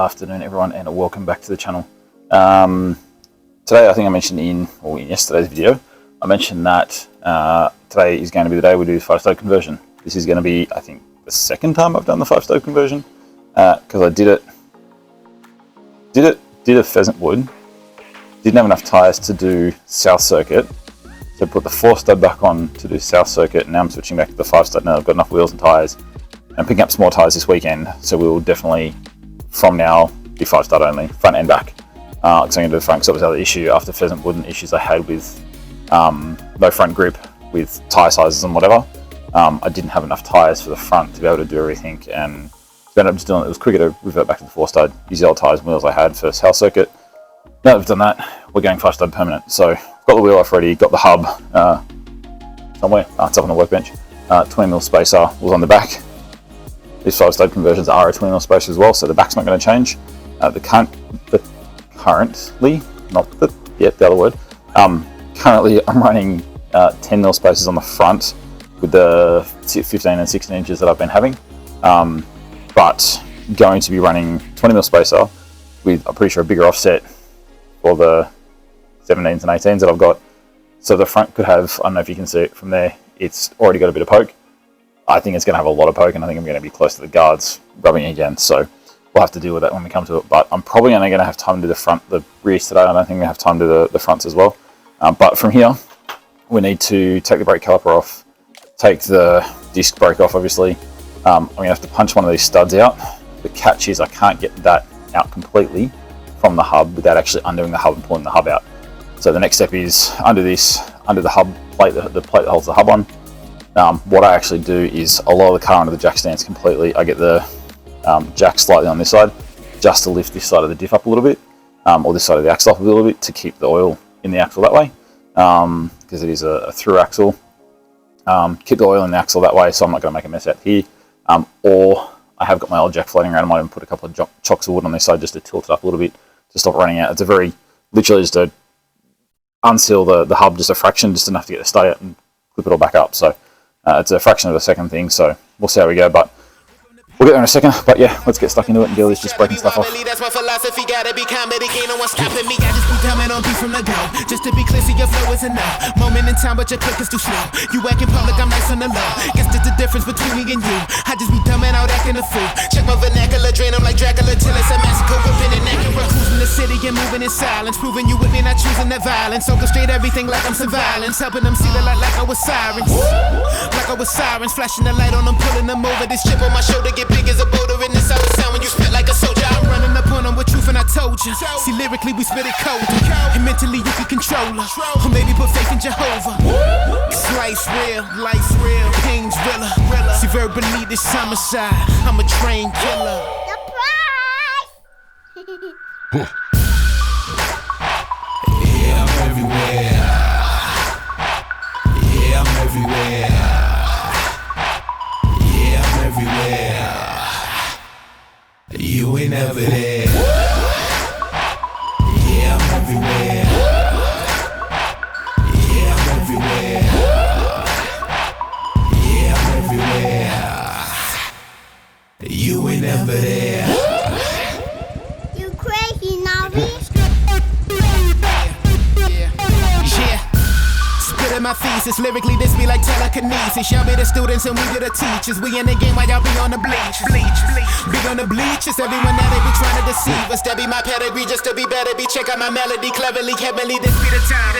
afternoon, everyone, and welcome back to the channel. Today, I think I mentioned in yesterday's video, I mentioned that today is going to be the day we do the 5-stove conversion. This is going to be, I think, the second time I've done the 5-stove conversion, because I did a pheasant wood, didn't have enough tyres to do south circuit, so put the 4-stud back on to do south circuit, and now I'm switching back to the 5-stud. Now I've got enough wheels and tyres. I'm picking up some more tyres this weekend, so we will definitely, from now, be 5-stud only, front and back. Because I'm going to do the front, because that was the other issue after pheasant wood and issues I had with no front grip with tyre sizes and whatever. I didn't have enough tyres for the front to be able to do everything, and ended up just doing it. It was quicker to revert back to the 4-stud, use the old tyres and wheels I had for south circuit. Now that we've done that, we're going 5-stud permanent. So I've got the wheel off ready, got the hub somewhere, it's up on the workbench. 20mm spacer was on the back. These 5-stud conversions are a 20mm spacer as well, so the back's not going to change. Currently I'm running 10mm spacers on the front with the 15 and 16 inches that I've been having, but going to be running 20mm spacer with, I'm pretty sure, a bigger offset for the 17s and 18s that I've got. So the front could have, I don't know if you can see it from there, it's already got a bit of poke. I think it's going to have a lot of poke, and I think I'm going to be close to the guards rubbing again, so we'll have to deal with that when we come to it. But I'm probably only going to have time to do the rears today. I don't think we have time to do the fronts as well. But from here, we need to take the brake caliper off, take the disc brake off, obviously. I'm going to have to punch one of these studs out. The catch is I can't get that out completely from the hub without actually undoing the hub and pulling the hub out. So the next step is under the hub plate, the plate that holds the hub on. What I actually do is I lower the car under the jack stands completely. I get the jack slightly on this side just to lift this side of the diff up a little bit, or this side of the axle up a little bit to keep the oil in the axle that way, because it is a through axle. Keep the oil in the axle that way, so I'm not going to make a mess out here. Or I have got my old jack floating around. I might even put a couple of chocks of wood on this side just to tilt it up a little bit to stop running out. It's a very, literally just to unseal the hub just a fraction, just enough to get the stud out and clip it all back up. So it's a fraction of a second thing, so we'll see how we go, but we'll get there in a second. But yeah, let's get stuck into it and deal with this just breaking stuff off. That's my philosophy, gotta be comedy, ain't no one stopping me. I just be dumbing on beat from the go. Just to be clear, see your flow is a no. Moment in time, but your click is too slow. You act in public, I'm nice on the low. Guess there's the difference between me and you. I just be dumbing out, acting a fool. Check my vernacular, drain them like Dracula till it's a massacre. Whipping and Acura, cruising the city and moving in silence. Proving you with me, not choosing that violence. Orchestrate everything like I'm some violence. Helping them see the light like I was sirens. Like I was sirens, flashing the light on them, pulling them over. This chip on my shoulder get big as a boulder in this outer sound when you spit like a soldier. I'm running up on them with truth and I told you. See, lyrically we spit it cold, and mentally you can control her, or maybe put faith in Jehovah. Cause life's real, pain's realer. See, verbally this homicide, I'm a trained killer. Yeah, I'm everywhere. Yeah, I'm everywhere. Yeah, I'm everywhere. You ain't never there. Yeah, I'm everywhere. Yeah, I'm everywhere. Yeah, I'm everywhere. You ain't never there. You crazy, Navi? My thesis, lyrically this be like telekinesis. Y'all be the students and we be the teachers. We in the game while y'all be on the bleachers. Be on the bleachers, everyone now they be trying to deceive us. That be my pedigree, just to be better. Be check out my melody, cleverly, heavenly. This be the time.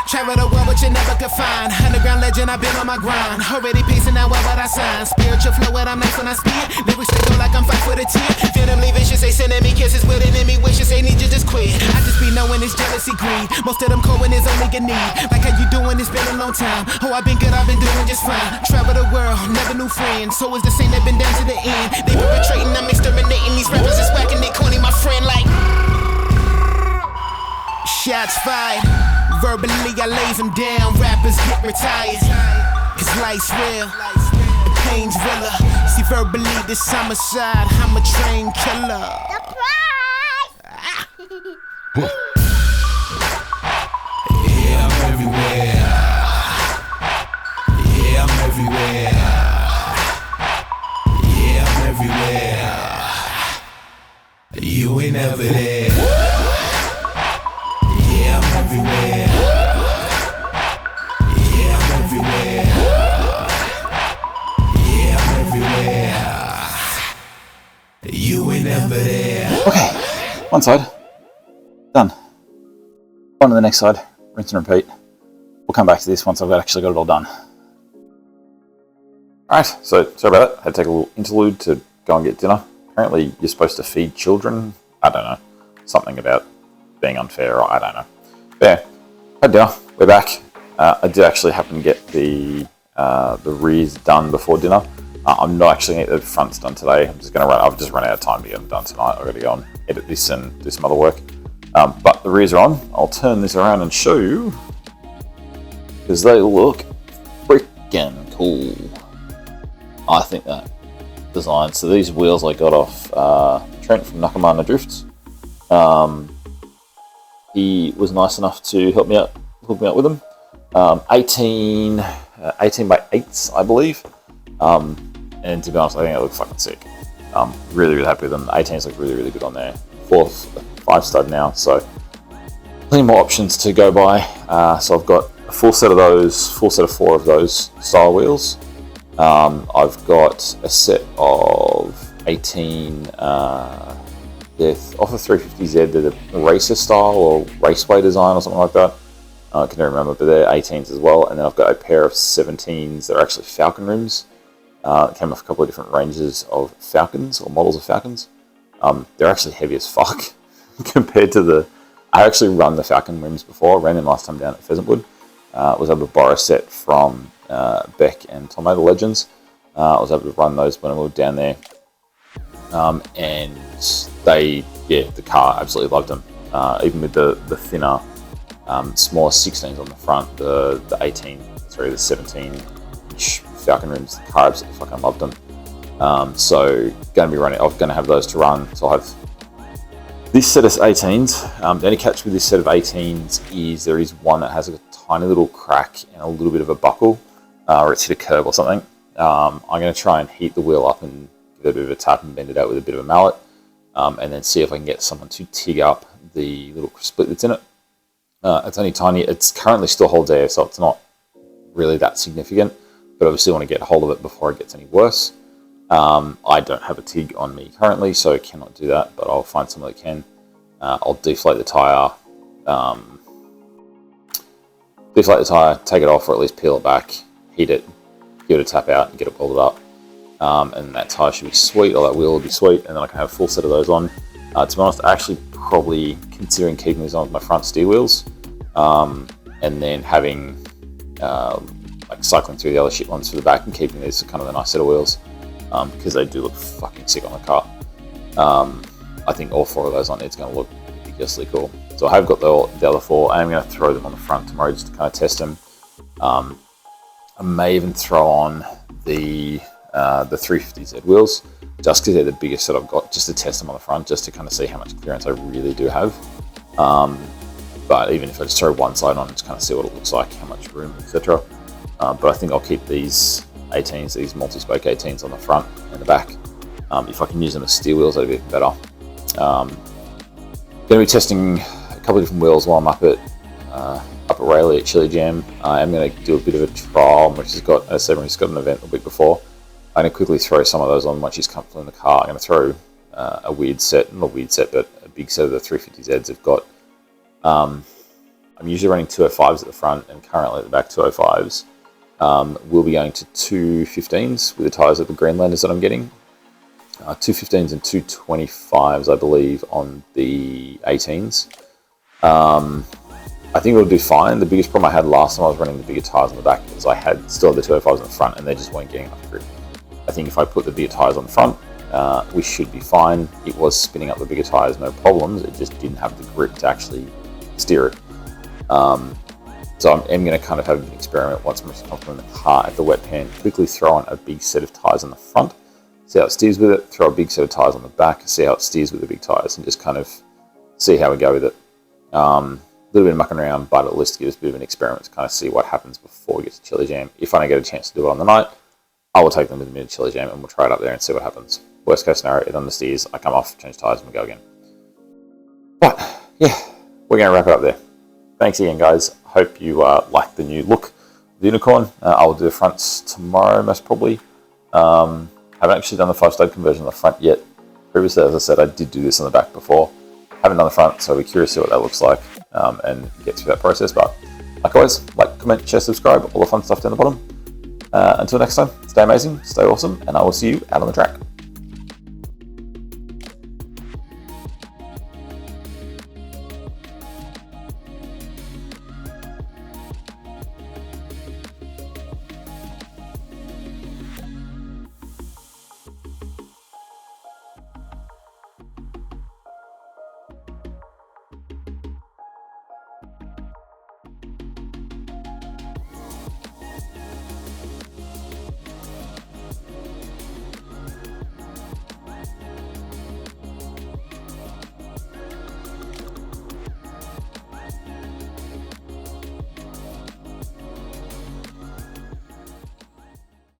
Travel the world, but you never could find. Underground legend, I've been on my grind. Already pacing out what I sign. Spiritual flow, what I'm nice when I speak. Lyrics they go like I'm 5'10". Venomly vicious, they sending me kisses with enemy wishes. They need you just quit. I just be knowing it's jealousy, greed. Most of them coin is only a need. Like how you doing? It's been a long time. Oh, I've been good, I've been doing just fine. Travel the world, never new friends. So is the same, they've been down to the end. They perpetrating, I'm exterminating. These rappers is whacking, they corny my friend like shots fired. Verbally, I lays them down. Rappers get retired. Cause life's real, the pain's realer. See, verbally, this homicide, I'm a trained killer. Yeah, I'm everywhere. Yeah, I'm everywhere. Yeah, I'm everywhere. one side, done. On to the next side, rinse and repeat. We'll come back to this once I've actually got it all done. Alright, so sorry about that. I had to take a little interlude to go and get dinner. Apparently you're supposed to feed children. I don't know. Something about being unfair, or I don't know. But yeah, had dinner. We're back. I did actually happen to get the rears done before dinner. I'm not actually going to get the fronts done today. I'm just going to I've just run out of time to get them done tonight. I've got to go and edit this and do some other work. But the rears are on. I'll turn this around and show you, because they look freaking cool. I think that design. So these wheels I got off Trent from Nakamana Drifts. He was nice enough to hook me out with them. 18 by 8s, I believe. And to be honest, I think they look fucking sick. Really, really happy with them. The 18s look really, really good on there. 5 stud now, so plenty more options to go by. So I've got a full set of those, full set of 4 of those style wheels. I've got a set of 18 off of 350Z. They're the racer style or raceway design or something like that. I can never remember, but they're 18s as well. And then I've got a pair of 17s that are actually Falcon rims. Came off a couple of different ranges of Falcons or models of Falcons. They're actually heavy as fuck compared to the... I actually run the Falcon rims before. I ran them last time down at Pheasantwood. Was able to borrow a set from Beck and Tomo, the legends. I was able to run those when I moved down there. And they, the car absolutely loved them. Even with the thinner, smaller 16s on the front, the 17-inch Falcon rims, the car absolutely fucking loved them. So going to be running, I'm going to have those to run. So I'll have this set of 18s. The only catch with this set of 18s is there is one that has a tiny little crack and a little bit of a buckle, or it's hit a curb or something. I'm going to try and heat the wheel up and give it a bit of a tap and bend it out with a bit of a mallet, and then see if I can get someone to TIG up the little split that's in it. It's only tiny. It's currently still holds air, so it's not really that significant, but obviously want to get hold of it before it gets any worse. I don't have a TIG on me currently, so I cannot do that, but I'll find someone that can. I'll deflate the tyre, take it off, or at least peel it back, heat it, give it a tap out, and get it welded up. And that tyre should be sweet, or that wheel will be sweet, and then I can have a full set of those on. To be honest, actually probably considering keeping these on with my front steer wheels, and then having like cycling through the other shit ones for the back and keeping these kind of a nice set of wheels, because they do look fucking sick on the car. I think all 4 of those on it's going to look ridiculously cool. So I have got the other 4. I am going to throw them on the front tomorrow just to kind of test them. I may even throw on the 350Z wheels, just because they're the biggest set I've got, just to test them on the front, just to kind of see how much clearance I really do have. But even if I just throw one side on, just kind of see what it looks like, how much room, etc. But I think I'll keep these 18s, these multi-spoke 18s on the front and the back. If I can use them as steer wheels, that'd be better. Going to be testing a couple of different wheels while I'm up at Rayleigh at Chili Jam. I am going to do a bit of a trial, which has got, as I said, he's got an event the week before. I'm going to quickly throw some of those on once she's comfortable in the car. I'm going to throw a weird set, not a weird set, but a big set of the 350Zs. I've got, I'm usually running 205s at the front and currently at the back 205s. We'll be going to 215s with the tyres of the Greenlanders that I'm getting. 215s and 225s, I believe, on the 18s. I think it'll do fine. The biggest problem I had last time I was running the bigger tyres on the back is I still had the 205s on the front and they just weren't getting enough grip. I think if I put the bigger tyres on the front, we should be fine. It was spinning up the bigger tyres, no problems. It just didn't have the grip to actually steer it. So I'm going to kind of have an experiment once I'm comfortable in the car at the wet pan. Quickly throw on a big set of tyres on the front, see how it steers with it, throw a big set of tyres on the back, see how it steers with the big tyres, and just kind of see how we go with it. A little bit of mucking around, but at least give us a bit of an experiment to kind of see what happens before we get to Chili Jam. If I don't get a chance to do it on the night, I will take them with me to Chili Jam and we'll try it up there and see what happens. Worst case scenario, it understeers, I come off, change tyres, and we go again. But yeah, we're going to wrap it up there. Thanks again, guys. Hope you like the new look of the Unicorn. I will do the fronts tomorrow, most probably. Haven't actually done the 5-stud conversion on the front yet. Previously, as I said, I did do this on the back before. Haven't done the front, so we're curious to see what that looks like and get through that process. But like always, like, comment, share, subscribe, all the fun stuff down the bottom. Until next time, stay amazing, stay awesome, and I will see you out on the track.